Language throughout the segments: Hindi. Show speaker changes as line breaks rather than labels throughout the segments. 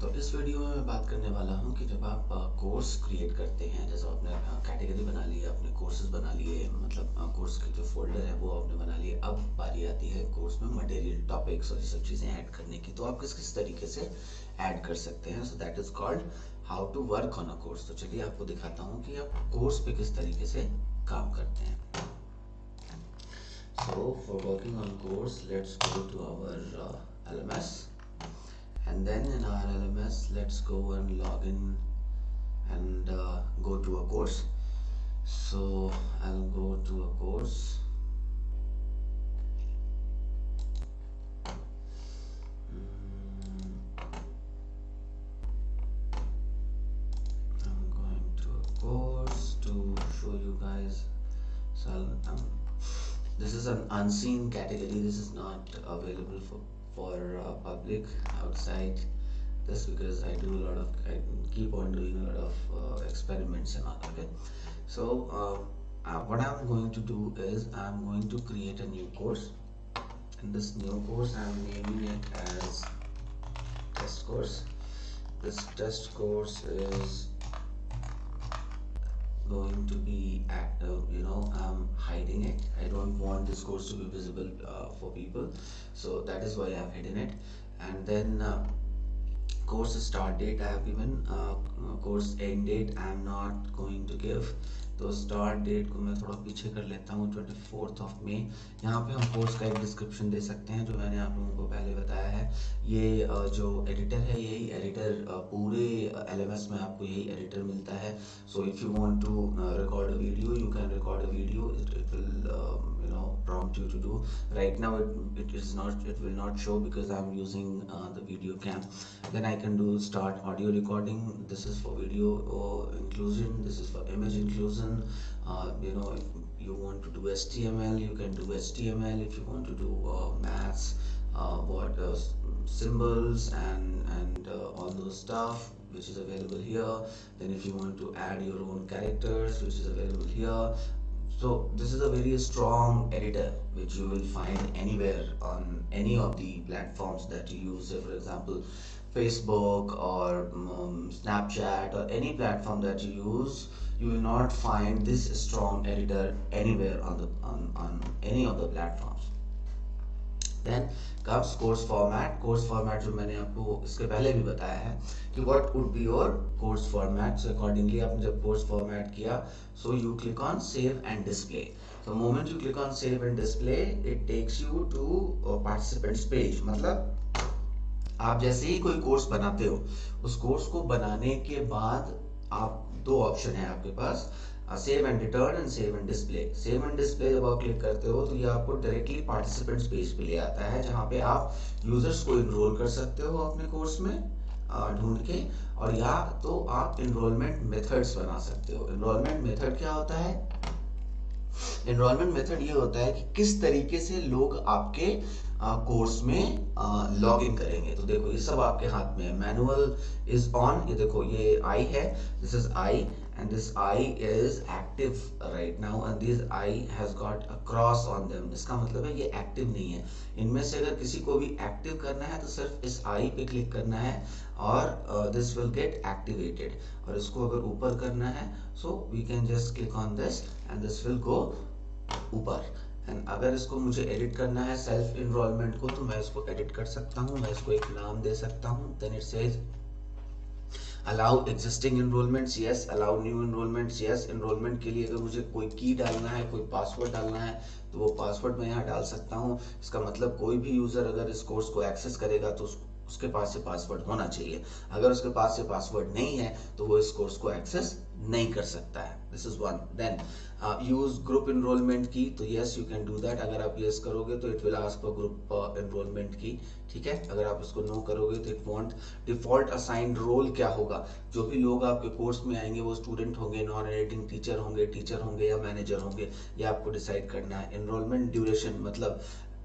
तो इस वीडियो में मैं बात करने वाला हूँ कि जब आप कोर्स क्रिएट करते हैं, जैसे आपने कैटेगरी बना ली है, आपने कोर्सेज बना लिए, मतलब कोर्स के जो फोल्डर है वो आपने बना लिए। अब बारी आती है कोर्स में मटेरियल, टॉपिक्स और ये सब चीज़ें ऐड करने की। तो आप किस किस तरीके से ऐड कर सकते हैं। So that is called how to work on a course. तो चलिए आपको दिखाता हूँ कि आप कोर्स पे किस तरीके से काम करते हैं। So for working on course, let's go to our LMS, and then in our LMS let's go and log in and go to a course. So I'll go to a course. I'm going to a course to show you guys. So this is an unseen category. This is not available for public outside this, because I keep on doing a lot of experiments and all. Okay, so what I'm going to do is I'm going to create a new course. In this new course I'm naming it as test course. This test course is going to be active. I'm hiding it. I don't want this course to be visible for people, so that is why I've hidden it. And then course start date I have given, course end date I am not going to give. तो स्टार्ट डेट को मैं थोड़ा पीछे कर लेता हूँ, 24 मई। यहाँ पे हम कोर्स का एक डिस्क्रिप्शन दे सकते हैं जो मैंने आप लोगों को पहले बताया है। ये जो एडिटर है, यही एडिटर पूरे LMS में आपको यही एडिटर मिलता है। So if you want to record a video, you can record a video. It will prompt you to do. Right now it will not show because I'm using the video cam. Then I can do start audio recording. This is for video inclusion, this is for image inclusion. If you want to do HTML, you can do HTML. If you want to do maths, symbols and all those stuff, which is available here. Then if you want to add your own characters, which is available here. So this is a very strong editor which you will find anywhere on any of the platforms that you use. Say for example Facebook or Snapchat or any platform that you use, you will not find this strong editor anywhere on any of the platforms. Then comes course format. Course format जो मैंने आपको इसके पहले भी बताया है कि what would be your course format. So accordingly आपने जब course format किया, so you click on save and display. So moment you click on save and display, it takes you to participants page. मतलब आप जैसे ही कोई कोर्स बनाते हो, उस कोर्स को बनाने के बाद आप दो ऑप्शन है आपके पास, save and return and save and display. Save and display जब आप क्लिक करते हो तो ये आपको डायरेक्टली पार्टिसिपेंट्स पेज पे ले आता है, जहाँ पे आप यूजर्स को इनरोल कर सकते हो अपने कोर्स में ढूंढ के, और या तो आप इनरोलमेंट मेथड्स बना सकते हो। इनरोलमेंट मेथड क्या होता है? एनरोलमेंट मेथड ये होता है कि किस तरीके से लोग आपके कोर्स में लॉग इन करेंगे। तो देखो ये सब आपके हाथ में है। मैनुअल इज ऑन, ये देखो ये आई है, this is I and this eye is active right now and this eye has got a cross on them. इसका मतलब है ये एक्टिव नहीं है। इनमें से अगर किसी को भी एक्टिव करना है तो सिर्फ इस आई पे क्लिक करना है और this will get activated, और इसको अगर ऊपर करना है so we can just click on this and this will go ऊपर। एंड अगर इसको मुझे एडिट करना है सेल्फ इनरोलमेंट को, तो मैं इसको एडिट कर सकता हूँ, मैं इसको एक नाम दे सकता हूँ। Then it says allow existing enrollments yes, allow new enrollments yes। enrollment के लिए अगर मुझे कोई की डालना है, कोई पासवर्ड डालना है, तो वो पासवर्ड मैं यहाँ डाल सकता हूँ। इसका मतलब कोई भी यूजर अगर इस कोर्स को एक्सेस करेगा तो उसके पास से पासवर्ड होना चाहिए। अगर उसके पास से पासवर्ड नहीं है तो वो इस कोर्स को एक्सेस नहीं कर सकता है। This is one. Then use group enrollment की, तो yes you can do that. अगर आप यस करोगे तो it will ask for group enrollment की, ठीक है। अगर आप इसको नो करोगे तो it won't. Default assigned role क्या होगा? जो भी लोग आपके कोर्स में आएंगे वो स्टूडेंट होंगे, नॉन एडिटिंग टीचर होंगे या मैनेजर होंगे, ये आपको डिसाइड करना है। एनरोलमेंट ड्यूरेशन मतलब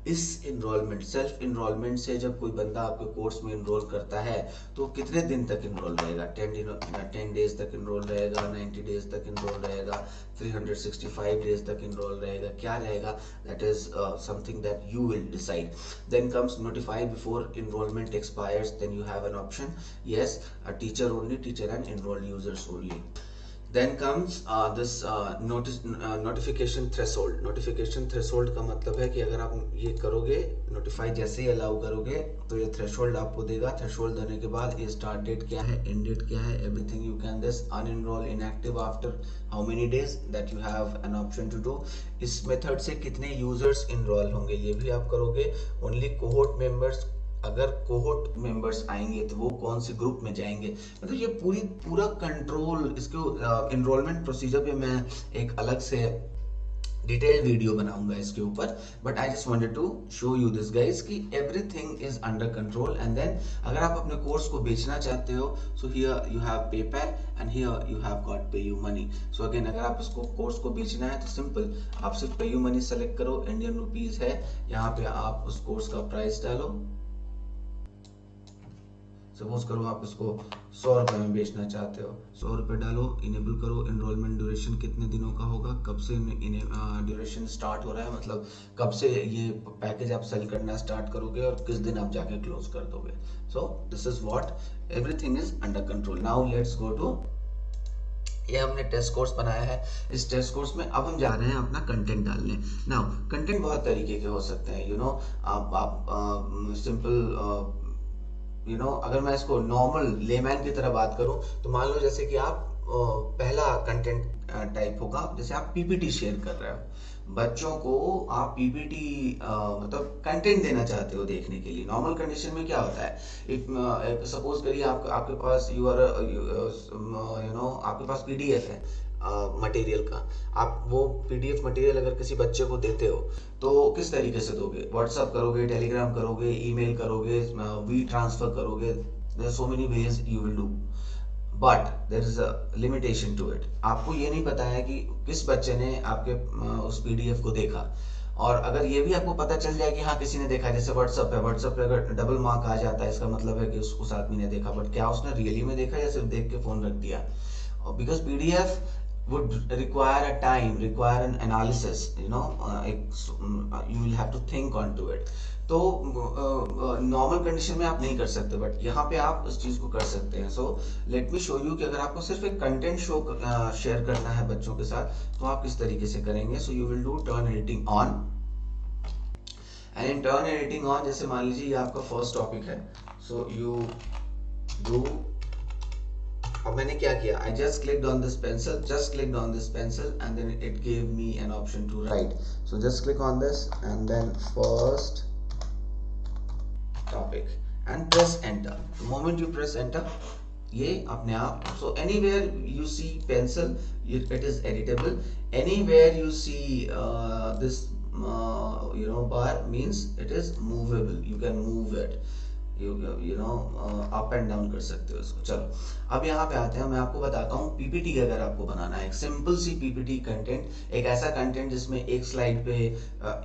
इस इनरोलमेंट सेल्फ इनरोलमेंट से जब कोई बंदा आपके कोर्स में इनरोल करता है तो कितने दिन तक इनरोल रहेगा? 10 डेज तक इनरोल रहेगा, 90 डेज तक इनरोल रहेगा, 365 डेज तक इनरोल रहेगा, क्या रहेगा? That is something that you will decide. Then comes notify before enrollment expires. Then you have an option, yes, a teacher only, teacher and enrolled users only. Then comes this notification threshold. Notification threshold का मतलब है कि अगर आप ये करोगे, नोटिफाई जैसे ही अलाउ करोगे तो ये थ्रेशोल्ड आपको देगा. थ्रेशोल्ड देने के बाद ये स्टार्ट डेट क्या है, एंड डेट क्या है, everything you can this. Unenroll inactive after how many days, that you have an option to do. इस मेथड से कितने यूजर्स इनरोल होंगे ये भी आप करोगे. ओनली कोहोर्ट मेंबर्स, अगर कोहोर्ट मेंबर्स आएंगे तो वो कौन से ग्रुप में जाएंगे, मतलब ये पूरा कंट्रोल. इसको एनरोलमेंट प्रोसीजर पे मैं एक अलग से डिटेल वीडियो बनाऊंगा इसके ऊपर. But I just wanted to show you this guys कि everything is under control. And then अगर आप अपने कोर्स को बेचना चाहते हो, so here you have PayPal and here you have got pay you money. So again अगर आप इसको कोर्स को बेचना है तो सिंपल, आप सिर्फ पे यू मनी सेलेक्ट करो. इंडियन रुपीज है, यहाँ पे आप उस कोर्स का प्राइस डालो. सपोज करो आप इसको 100 रुपए में बेचना चाहते हो, 100 रुपए डालो, इनेबल करो. इनरोलमेंट ड्यूरेशन कितने दिनों का होगा, कब से ड्यूरेशन स्टार्ट हो रहा है, मतलब कब से ये पैकेज आप सेल करना स्टार्ट करोगे और किस दिन आप जाके क्लोज कर दोगे. So this is what everything is under control. Now let's go to, ये हमने टेस्ट कोर्स बनाया है. इस टेस्ट कोर्स में अब हम जा रहे हैं अपना कंटेंट डालने. नाउ कंटेंट बहुत तरीके के हो सकते हैं, यू नो. आप सिंपल अगर मैं इसको नॉर्मल लेमैन की तरह बात करूं तो मान लो जैसे कि आप पहला कंटेंट टाइप होगा, जैसे आप पीपीटी शेयर कर रहे हो बच्चों को, आप पीपीटी मतलब कंटेंट देना चाहते हो देखने के लिए. नॉर्मल कंडीशन में क्या होता है, एक सपोज करिए आपके पास आपके पास पीडीएफ है मटेरियल का. आप वो पीडीएफ मटेरियल अगर किसी बच्चे को देते हो तो किस तरीके से दोगे? व्हाट्सएप करोगे, टेलीग्राम करोगे, ईमेल करोगे, वी ट्रांसफर करोगे. There so many ways you will do, but there is a limitation to it. आपको ये नहीं पता है कि किस बच्चे ने आपके उस पीडीएफ को देखा. और अगर ये भी आपको पता चल जाए कि हाँ किसी ने देखा, जैसे व्हाट्सएप पे अगर डबल मार्क आ जाता है, इसका मतलब है कि उस आदमी ने देखा, बट क्या उसने रियली में देखा या सिर्फ देख के फोन रख दिया? Because PDF would require a time, require an analysis, you will have to think onto it. तो नॉर्मल कंडीशन में आप नहीं कर सकते, बट यहाँ पे आप उस चीज को कर सकते हैं. So let me show you कि अगर आपको सिर्फ एक कंटेंट शेयर करना है बच्चों के साथ तो आप किस तरीके से करेंगे. So you will do turn editing on. And in turn editing on, जैसे मान लीजिए ये आपका फर्स्ट टॉपिक है, सो यू डू. अब मैंने क्या किया, I just clicked on this pencil and then it gave me an option to write. So just click on this and then first topic and press enter. The moment you press enter, ये अपने आप. So anywhere you see pencil, it is editable. Anywhere you see this bar means it is movable. You can move it. Up and down कर सकते हो इसको. चलो अब यहाँ पे आते हैं, मैं आपको बताता हूँ पीपीटी अगर आपको बनाना है, एक सिंपल सी पीपीटी कंटेंट, एक ऐसा कंटेंट जिसमें एक स्लाइड पे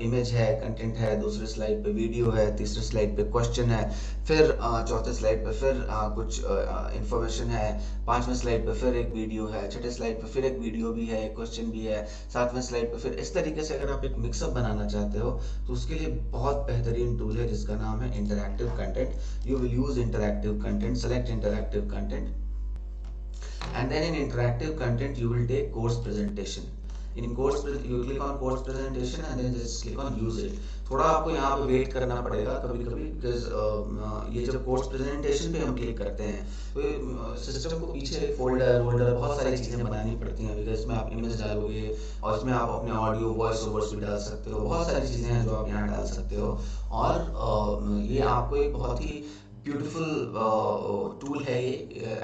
इमेज है, कंटेंट है, दूसरे स्लाइड पे वीडियो है, तीसरे स्लाइड पे क्वेश्चन है, फिर चौथे स्लाइड पे फिर कुछ इंफॉर्मेशन है, पांचवें स्लाइड पे फिर एक वीडियो है, छठे स्लाइड पे फिर एक वीडियो भी है, एक क्वेश्चन भी है, सातवें स्लाइड पे फिर. इस तरीके से अगर आप एक मिक्सअप बनाना चाहते हो तो उसके लिए बहुत बेहतरीन टूल है जिसका नाम है interactive content. You will use interactive content, select interactive content, and then in interactive content you will take course presentation. In course you click on course presentation and then just click on use it. थोड़ा आपको यहाँ पे वेट करना पड़ेगा कभी कभी, बिकॉज ये जब कोर्स प्रेजेंटेशन पे हम क्लिक करते हैं तो सिस्टम को पीछे फोल्डर बहुत सारी चीजें बनानी पड़ती हैं, बिकॉज इसमें आप इमेज डालोगे और इसमें आप अपने ऑडियो वॉइस ओवर्स भी डाल सकते हो, बहुत सारी चीजें हैं जो आप यहाँ डाल सकते हो. और ये आपको एक बहुत ही ब्यूटीफुल टूल है ये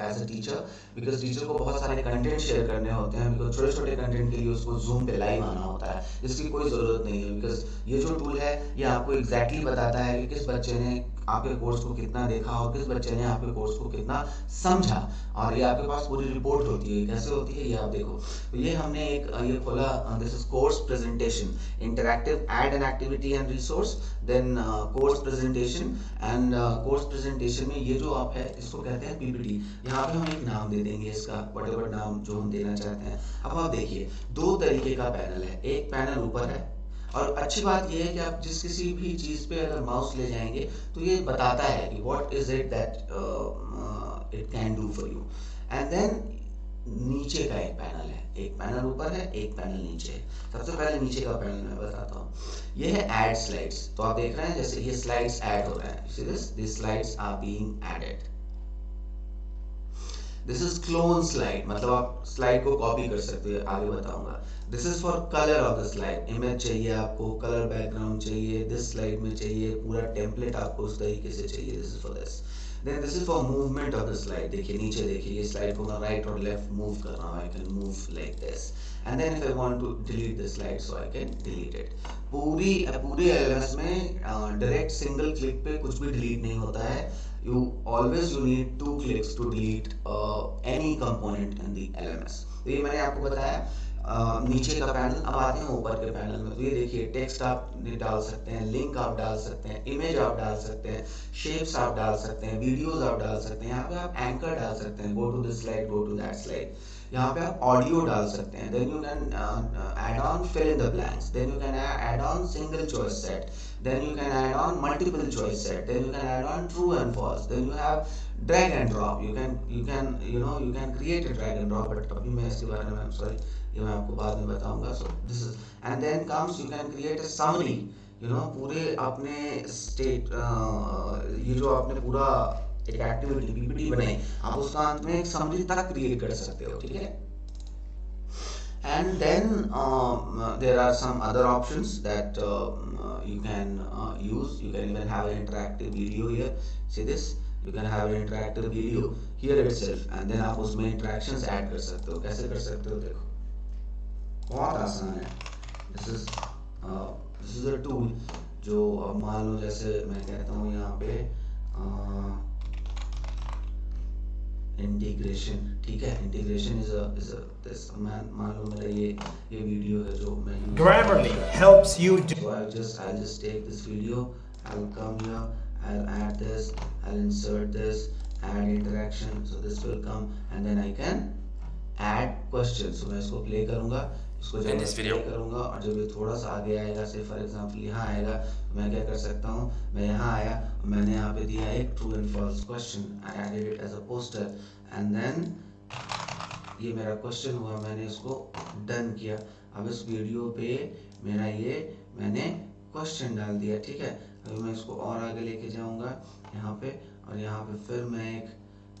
as a teacher, because teacher को बहुत सारे कंटेंट शेयर करने होते हैं, बिकॉज छोटे छोटे कंटेंट के लिए उसको जूम पे लाइव आना होता है, जिसकी कोई ज़रूरत नहीं है. बिकॉज ये जो टूल है ये आपको एग्जैक्टली बताता है कि किस बच्चे ने आपके कोर्स को कितना देखा और किस बच्चे ने आपके कोर्स को कितना समझा, और ये आपके पास पूरी रिपोर्ट होती है। कैसे होती है ये आप देखो। तो ये हमने एक ये खोला, this is course presentation, interactive add an activity and resource, then course presentation, and course presentation में ये जो आप है इसको कहते हैं पीपीटी। यहाँ पे हम एक नाम दे देंगे इसका, व्हाटएवर नाम जो हम देना चाहते हैं। अब आप देखिए 2 तरीके का पैनल है, एक पैनल ऊपर है, और अच्छी बात यह है कि आप जिस किसी भी चीज पे अगर माउस ले जाएंगे तो ये बताता है कि what is it that it can do for you. And then नीचे का एक पैनल है, एक पैनल ऊपर है, एक पैनल नीचे है। सबसे पहले नीचे का पैनल मैं बताता हूँ, ये है ऐड स्लाइड्स। तो आप देख रहे हैं जैसे ये स्लाइड्स ऐड हो रहे हैं, this slides are being added. This is clone slide, मतलब आप स्लाइड को कॉपी कर सकते हो, आगे बताऊंगा। This is for colour of the slide, image चाहिए आपको, कलर बैकग्राउंड चाहिए, दिस स्लाइड में चाहिए, पूरा टेम्पलेट आपको उस तरीके से चाहिए, this is for this. Then this is for movement of the slide. देखिए नीचे देखिए, ये स्लाइड को मैं राइट और लेफ्ट मूव कर रहा हूँ, I can move like this. And then if I want to delete the slide, so I can delete it. पूरी LMS में डायरेक्ट सिंगल क्लिक पे कुछ भी डिलीट नहीं होता है। You always you need 2 clicks to delete any component in the LMS. तो ये मैंने आपको बताया नीचे का पैनल। अब आते हैं ऊपर के पैनल में। तो ये देखिए टेक्स्ट आप डाल सकते हैं, लिंक आप डाल सकते हैं, इमेज आप डाल सकते हैं, शेप्स आप डाल सकते हैं, वीडियोस आप डाल सकते हैं। यहाँ पे आप एंकर डाल सकते हैं, go to this slide, go to that slide. यहाँ पे आप ऑडियो डाल सकते हैं, then you can add on fill in the blanks, then you can add on single choice set, then you can add on multiple choice set, then you can add on true and false, then you have drag and drop, you can create a drag and drop, but अभी मैं इसके बारे में sorry ये मैं आपको बाद में बताऊंगा। So this is, and then comes you can create a summary, पूरे अपने स्टेट ये जो आपने पूरा एक एक्टिविटी पीपीटी बनाई, आप उसका अंत में एक समरी तक क्रिएट कर सकते हो, ठीक है। And then there are some other options that you can use. You can even have an interactive video here. See this? You can have an interactive video here itself, and then आप उसमें interactions add कर सकते हो। कैसे कर सकते हो देखो, बहुत आसान है। This is a tool जो मान लो जैसे मैं कहता हूँ यहाँ पे इंटीग्रेशन, ठीक है। इंटीग्रेशन इज दिस, मान लो मेरा ये वीडियो है जो मैं
Grammarly helps you do.
So I'll just take this video, I'll come here, I'll add this, I'll insert this, add interaction, so this will come, and then I can add questions. So मैं इसको प्ले करूँगा, इसको जब मैं प्ले करूँगा और जब ये थोड़ा सा आगे आएगा, से फॉर एग्जांपल यहाँ आएगा, तो मैं क्या कर सकता हूँ, मैं यहाँ आया, मैंने यहाँ पे दिया एक true and false question, I added it as a poster, and then ये मेरा क्वेश्चन हुआ, मैंने इसको डन किया। अब इस वीडियो पे मेरा ये मैंने क्वेश्चन डाल दिया, ठीक है। अभी मैं इसको और आगे लेके जाऊँगा यहाँ पे, और यहाँ पे फिर मैं एक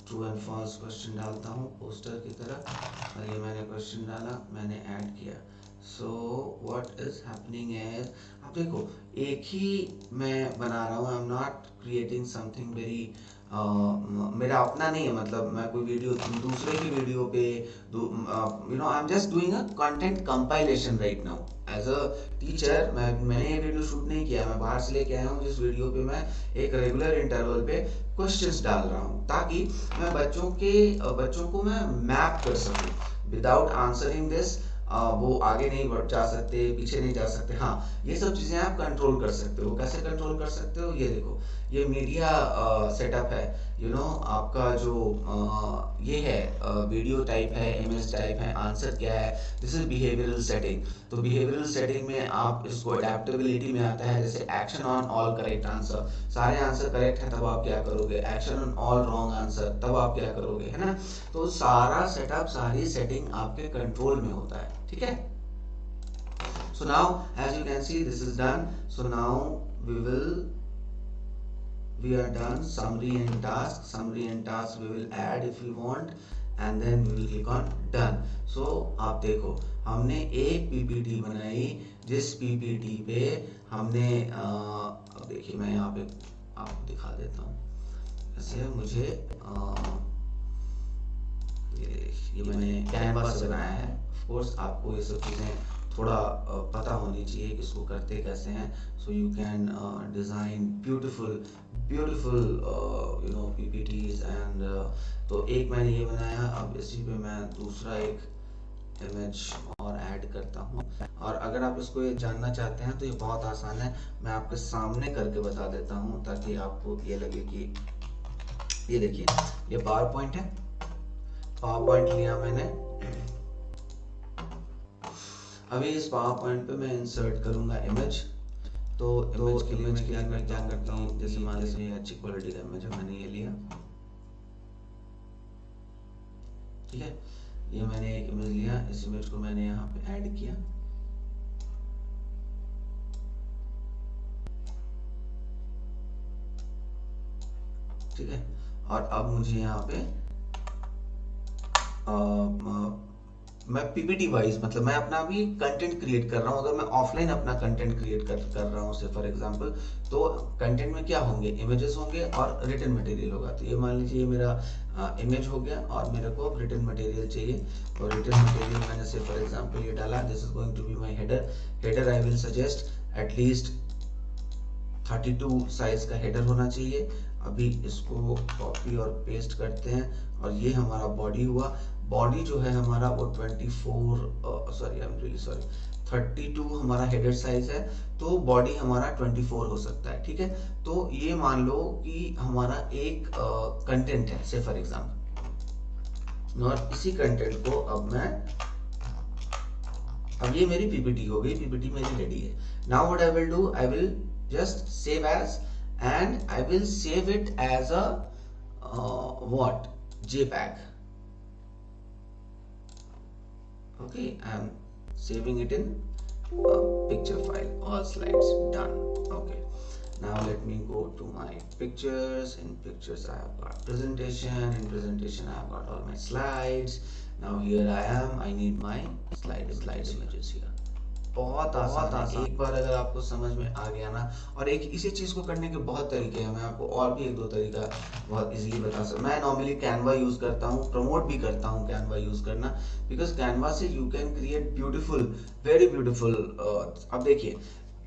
ट्रू एंड फॉल्स क्वेश्चन डालता हूँ पोस्टर की तरह, और ये मैंने क्वेश्चन डाला, मैंने ऐड किया। So what is happening is, आप देखो एक ही मैं बना रहा हूँ, आई am not creating something very मेरा अपना नहीं है, मतलब मैं कोई वीडियो दूसरे की वीडियो पे I am just doing a content compilation right now. As a teacher मैंने ये वीडियो शूट नहीं किया, मैं बाहर से लेके आया हूँ, जिस वीडियो पे मैं एक रेगुलर इंटरवल पे क्वेश्चंस डाल रहा हूँ, ताकि मैं बच्चों को मैं मैप कर सकूँ। विदाउट आंसरिंग दिस वो आगे नहीं बढ़ जा सकते, पीछे नहीं जा सकते। हाँ, ये सब चीज़ें आप कंट्रोल कर सकते हो। कैसे कंट्रोल कर सकते हो, ये देखो, ये मीडिया सेटअप है, आपका जो ये है वीडियो टाइप है, इमेज टाइप है, आंसर क्या है, दिस इज बिहेवियरल सेटिंग। तो बिहेवियरल सेटिंग में आप इसको अडेप्टेबिलिटी में आता है, जैसे action on all correct answer, सारे आंसर करेक्ट है तब आप क्या करोगे, action on all wrong answer तब आप क्या करोगे, है ना। तो सारा सेटअप, सारी सेटिंग आपके कंट्रोल में होता है, ठीक है। So now as you can see this is done. So now we are done. Summary and task we will add if we want, and then we will click on done. So आप देखो हमने एक पीपीटी बनाई, जिस पीपीटी पे हमने अब देखिए मैं यहाँ पे आपको दिखा देता हूँ। ऐसे मुझे ये मैंने कैनवा से बनाया है। ऑफ कोर्स आपको ये सब चीज़ें थोड़ा पता होनी चाहिए कि इसको करते कैसे हैं, so you can design beautiful PPTs and तो एक मैंने ये बनाया। अब इसी पे मैं दूसरा एक इमेज और ऐड करता हूँ, और अगर आप इसको ये जानना चाहते हैं तो ये बहुत आसान है, मैं आपके सामने करके बता देता हूँ ताकि आपको ये लगे कि ये देखिए ये पावर पॉइंट है। पावर पॉइंट लिया मैंने, अभी इस पावर पॉइंट पे मैं इंसर्ट करूंगा इमेज। तो इमेज के लिए मैं क्या करता हूँ, जैसे मान लीजिए अच्छी क्वालिटी का इमेज है, मैंने ये लिया, ठीक है, ये मैंने एक इमेज लिया, इस इमेज को मैंने यहाँ पे ऐड किया, ठीक है, और अब मुझे यहाँ पे मैं पीपीटी वाइज, मतलब मैं अपना भी कंटेंट क्रिएट कर रहा हूँ। अगर मैं ऑफलाइन अपना कंटेंट क्रिएट कर रहा हूँ, से फॉर एग्जांपल, तो कंटेंट में क्या होंगे, इमेजेस होंगे और रिटन मटेरियल होगा। तो ये मान लीजिए ये मेरा इमेज हो गया और मेरे को अब रिटन मटेरियल चाहिए, और रिटन मटेरियल मैंने से फॉर एग्जांपल ये डाला, this is going to be my header I will suggest at least 32 size का हेडर होना चाहिए। अभी इसको कॉपी और पेस्ट करते हैं, और ये हमारा बॉडी हुआ। बॉडी जो है हमारा वो 32 हमारा हेडर साइज है, तो बॉडी हमारा 24 हो सकता है, ठीक है। तो ये मान लो कि हमारा एक कंटेंट है, से फॉर एग्जांपल, और इसी कंटेंट को अब मैं, अब ये मेरी पीपीटी हो गई, पीपीटी मेरी रेडी है। Now what I will do, I will just save as, and I will save it as a what, JPEG. Okay, I am saving it in picture file, all slides done. Okay, now let me go to my pictures. In pictures I have got presentation, in presentation I have got all my slides. Now here I am, I need my slides images here. बहुत आसान। एक बार अगर आपको समझ में आ गया ना, और एक इसी चीज को करने के बहुत तरीके हैं, मैं आपको और भी एक दो तरीका बहुत इजीली बता सकता। मैं नॉर्मली कैनवा यूज करता हूँ, प्रमोट भी करता हूँ कैनवा यूज करना, बिकॉज कैनवा से you can create beautiful, very beautiful. अब देखिए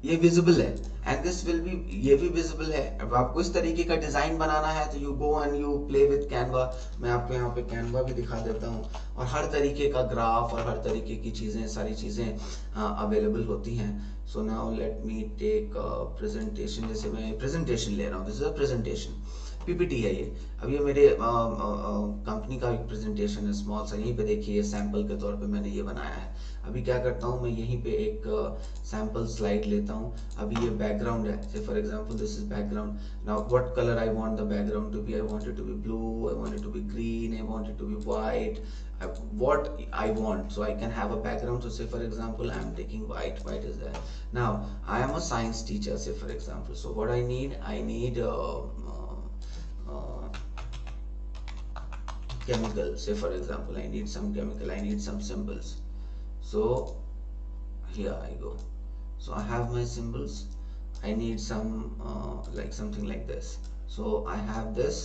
ये विजिबल है, एंड दिस विल बी, ये भी विजिबल है। अब आपको इस तरीके का डिजाइन बनाना है तो you go and you play with Canva. मैं आपको यहाँ पे कैनवा भी दिखा देता हूँ, और हर तरीके का ग्राफ और हर तरीके की चीजें, सारी चीजें अवेलेबल होती हैं। So now let me take presentation, जैसे मैं प्रेजेंटेशन ले रहा हूँ, this is a presentation, PPT है ये। अब ये मेरे कंपनी का एक प्रेजेंटेशन है, स्मॉल सा, यहीं पे देखिए सैंपल के तौर पे मैंने ये बनाया है। अभी क्या करता हूँ, मैं यहीं पे एक सैंपल स्लाइड लेता हूँ। अभी ये बैकग्राउंड है, say for example this is background. Now what colour I want the background to be, I want it to be blue, I want it to be green, I want it to be white, what I want, so I can have a background. So say for example I am taking white is there. Now I am a science teacher, say for example, so what I need chemical, say for example I need some chemical, I need some symbols. So here I go, so I have my symbols, I need some like something like this. So I have this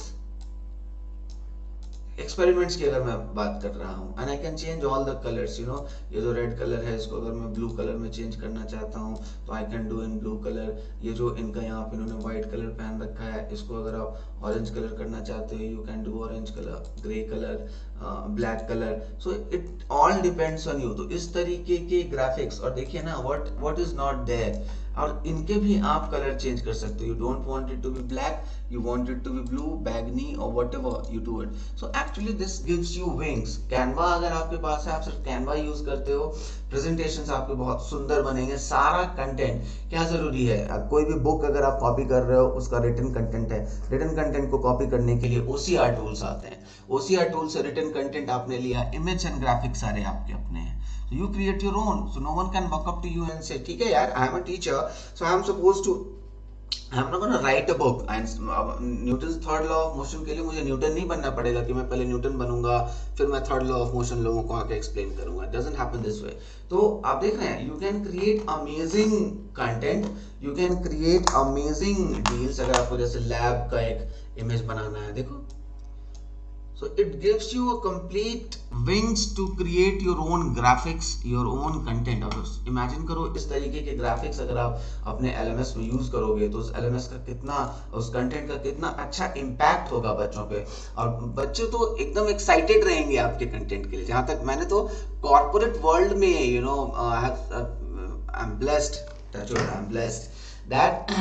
experiments की अगर मैं बात कर रहा हूँ, and I can change all the colours, you know, ये जो रेड कलर है इसको अगर मैं ब्लू कलर में चेंज करना चाहता हूँ तो I can do in blue colour. ये जो इनका यहाँ पे इन्होंने व्हाइट कलर पहन रखा है, इसको अगर आप ऑरेंज कलर करना चाहते हो, you can do orange colour, grey colour, black colour. So it all depends on you. तो इस तरीके के ग्राफिक्स, और देखिए ना व्हाट इज नॉट देयर, और इनके भी आप कलर चेंज कर सकते हो। You don't want it to be black, you want it to be blue, बैगनी, or whatever you do it. So actually this gives you wings. Canva अगर आपके पास है, आप सिर्फ Canva यूज करते हो, प्रेजेंटेशंस आपके बहुत सुंदर बनेंगे। सारा कंटेंट क्या जरूरी है, कोई भी बुक अगर आप कॉपी कर रहे हो उसका रिटन कंटेंट है, रिटन कंटेंट को कॉपी करने के लिए OCR टूल्स आते हैं। OCR टूल से रिटन कंटेंट आपने लिया, इमेज एंड ग्राफिक्स सारे आपके अपने हैं, so you create your own, so no one can walk up to you and say ठीक है यार, I am a teacher, so I am supposed to, I'm not gonna write a book and Newton third law of motion के लिए मुझे न्यूटन नहीं बनना पड़ेगा कि मैं पहले न्यूटन बनूंगा फिर मैं थर्ड लॉ ऑफ मोशन लोगों को आके एक्सप्लेन करूंगा। It doesn't happen this way. तो आप देख रहे हैं, you can create amazing content, you can create amazing deals। अगर आपको जैसे लैब का एक इमेज बनाना है, देखो So it gives you a complete wings to create your own graphics, your own content. अब imagine करो इस तरीके के graphics अगर आप अपने LMS में use करोगे तो उस LMS का कितना, उस content का कितना अच्छा impact होगा बच्चों पे, और बच्चे तो एकदम excited रहेंगे आपके content के लिए. जहाँ तक मैंने तो corporate world में I'm blessed, that's what I'm blessed that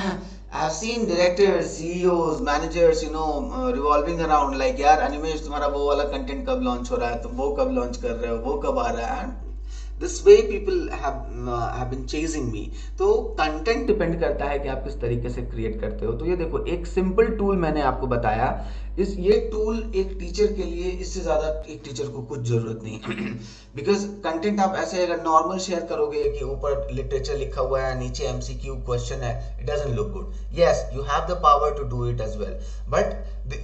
I've seen directors, CEOs, managers, revolving around like, यार अनिमेश तुम्हारा वो वाला कंटेंट कब लॉन्च हो रहा है, तुम वो कब लॉन्च कर रहे हो, वो कब आ रहा है. This way people have been chasing me. तो कंटेंट डिपेंड करता है कि आप किस तरीके से क्रिएट करते हो. तो ये देखो एक सिंपल टूल मैंने आपको बताया. ये टूल एक टीचर के लिए, इससे ज्यादा एक टीचर को कुछ जरूरत नहीं. बिकॉज कंटेंट आप ऐसे अगर नॉर्मल शेयर करोगे कि ऊपर लिटरेचर लिखा हुआ है, नीचे MCQ क्वेश्चन है, it doesn't look good. Yes, you have the power to do it as well, but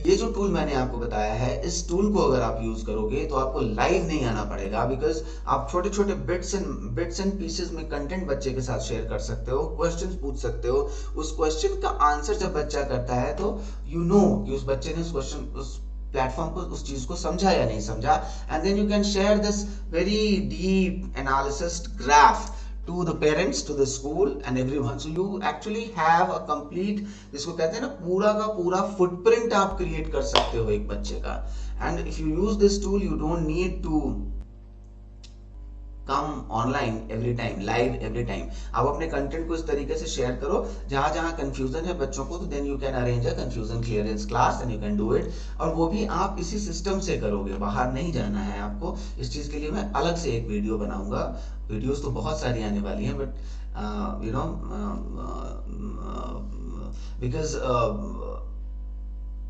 ये जो टूल मैंने आपको बताया है, इस टूल को अगर आप यूज करोगे तो आपको लाइव नहीं आना पड़ेगा. बिकॉज आप छोटे छोटे बिट्स एंड पीसेस में कंटेंट बच्चे के साथ शेयर कर सकते हो, क्वेश्चंस पूछ सकते हो. उस क्वेश्चन का आंसर जब बच्चा करता है तो यू नो कि उस बच्चे ने उस प्लेटफॉर्म को, उस चीज को समझा या नहीं समझा. And then you can share this very deep analysis graph to the parents, to the school and everyone. So you actually have a complete, जिसको कहते हैं ना, पूरा का पूरा फुटप्रिंट आप क्रिएट कर सकते हो एक बच्चे का. And if you use this tool you don't need to come online every time, live every time. आप अपने कंटेंट को इस तरीके से शेयर करो, जहां जहां कंफ्यूजन है बच्चों को, तो then you can arrange a confusion clearance class and you can do it. और वो भी आप इसी सिस्टम से करोगे, बाहर नहीं जाना है आपको. इस चीज के लिए मैं अलग से एक वीडियो बनाऊंगा. वीडियोस तो बहुत सारी आने वाली हैं, बट बिकॉज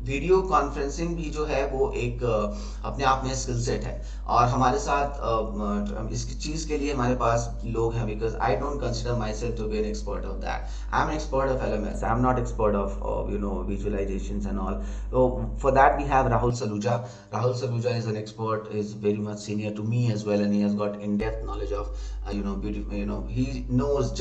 वीडियो कॉन्फ्रेंसिंग भी जो है वो एक अपने आप में स्किल सेट है. और हमारे साथ इसकी चीज के लिए हमारे पास लोग हैं. Because I don't consider myself to be an expert of that. I am an expert of LMS. I am not expert of visualizations and all. So for that we have Rahul Saluja. Rahul Saluja is an expert, is very much senior to me as well, and he has got in-depth knowledge of beautiful, he knows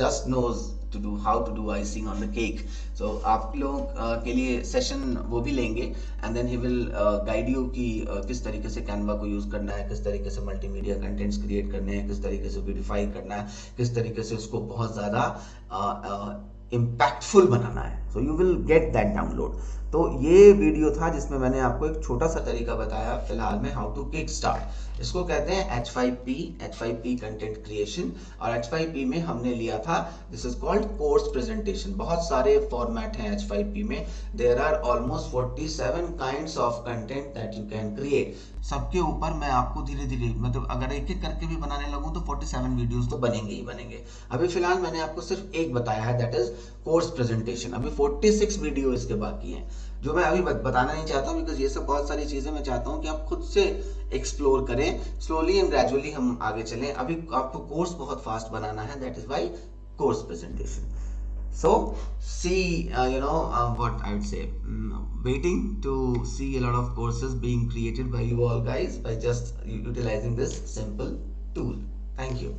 to do how to do icing on the cake. So आप लोग के लिए सेशन वो भी लेंगे, and then he will guide you कि किस तरीके से कैनवा को यूज करना है, किस तरीके से मल्टीमीडिया कंटेंट्स क्रिएट करने हैं, किस तरीके से ब्यूटीफाई करना है, किस तरीके से उसको बहुत ज्यादा इम्पैक्टफुल बनाना है. So you will get that download. तो ये वीडियो था जिसमें मैंने आपको एक छोटा सा तरीका बताया फिलहाल में, हाउ टू किक स्टार्ट. इसको कहते हैं H5P कंटेंट क्रिएशन. और H5P में हमने लिया था, this is called course presentation. बहुत सारे फॉर्मेट हैं H5P में. There are almost 47 kinds of content that you can create. सबके ऊपर मैं आपको धीरे धीरे, मतलब अगर एक एक करके भी बनाने लगूं तो 47 वीडियोस तो बनेंगे ही बनेंगे. अभी फिलहाल मैंने आपको सिर्फ एक बताया है, दैट इज कोर्स प्रेजेंटेशन. अभी 46 वीडियो इसके बाकी हैं जो मैं अभी बताना नहीं चाहता, बिकॉज ये सब बहुत सारी चीजें मैं चाहता हूँ कि आप खुद से एक्सप्लोर करें. स्लोली एंड ग्रेजुअली हम आगे चलें. अभी आपको कोर्स बहुत फास्ट बनाना है, that is why course presentation. So see, what I would say, waiting to see a lot of courses being created by you all guys by just utilizing this simple tool. Thank you.